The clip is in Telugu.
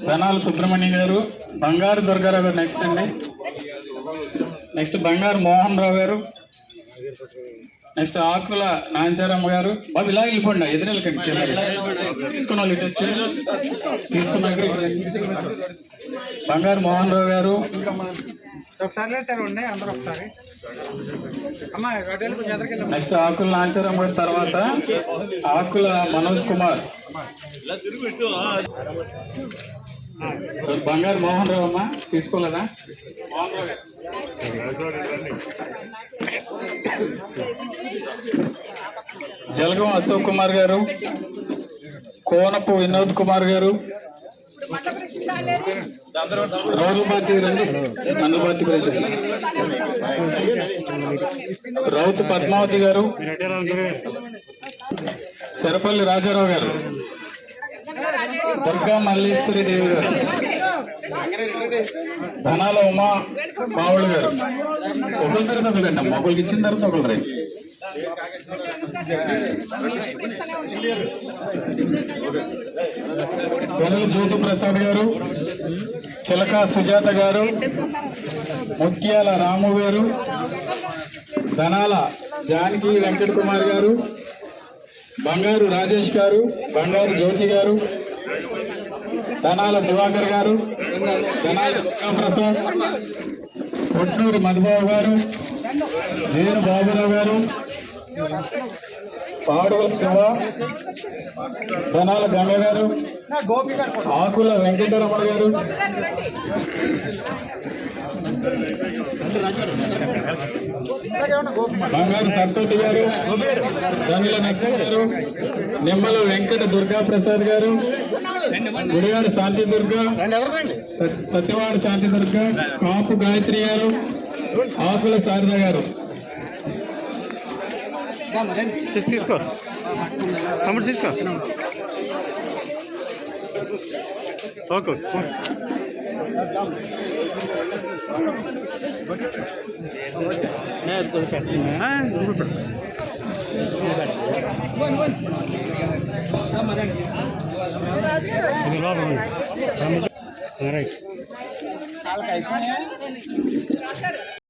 ధనాల సుబ్రహ్మణ్యం గారు, బంగారు దుర్గారావు గారు నెక్స్ట్ అండి. నెక్స్ట్ బంగారు మోహన్ రావు గారు, నెక్స్ట్ ఆకుల నాంచారమ్మ గారు. బాబు ఇలా వెళ్ళిపోండి, ఎదురెళ్ళకండి. తీసుకున్న వాళ్ళు ఇటు వచ్చి తీసుకున్నాక బంగారు మోహన్ రావు గారు. నెక్స్ట్ ఆకుల నాంచారమ్మ గారి తర్వాత ఆకుల మనోజ్ కుమార్. బంగారు మోహన్ రావు అమ్మ తీసుకోలేదా? జలగం అశోక్ కుమార్ గారు, కోనపు వినోద్ కుమార్ గారు, రౌల్ పార్టీ మందు పార్టీ ప్రెసిడెంట్ రౌత్ పద్మావతి గారు, శరపల్లి రాజారావు గారు, దుర్గా మల్లేశ్వరి దేవి గారు, ధనాల ఉమా మావులు గారు. ఒకరి తర్వాత ఒకరండి అమ్మ, ఒకరికి ఇచ్చిన తర్వాత ఒకరు రండి. కొనల జ్యోతి ప్రసాద్ గారు, చిలక సుజాత గారు, ముత్యాల రాము గారు, ధనాల జానకి వెంకట కుమార్ గారు, బంగారు రాజేష్ గారు, బంగారు జ్యోతి గారు, ధనాల దివాకర్ గారు, ధనాల ప్రసాద్, కొట్నూరు మధుబాబు గారు, జేను బాబురావు గారు, పాడుల శివ, ధనాల గంగ గారు, ఆకుల వెంకటరమణ గారు, బంగారు సరస్వతి గారు, రంగుల నరసింహ గారు, నిమ్మల వెంకట దుర్గా ప్రసాద్ గారు, గుడిగాడు శాంతి దుర్గా, సత్యవాడ శాంతి దుర్గా, కాపు గాయత్రి గారు, ఆకుల శారద గారు. తీసుకో తమ్ముడు తీసుకో. Okay right.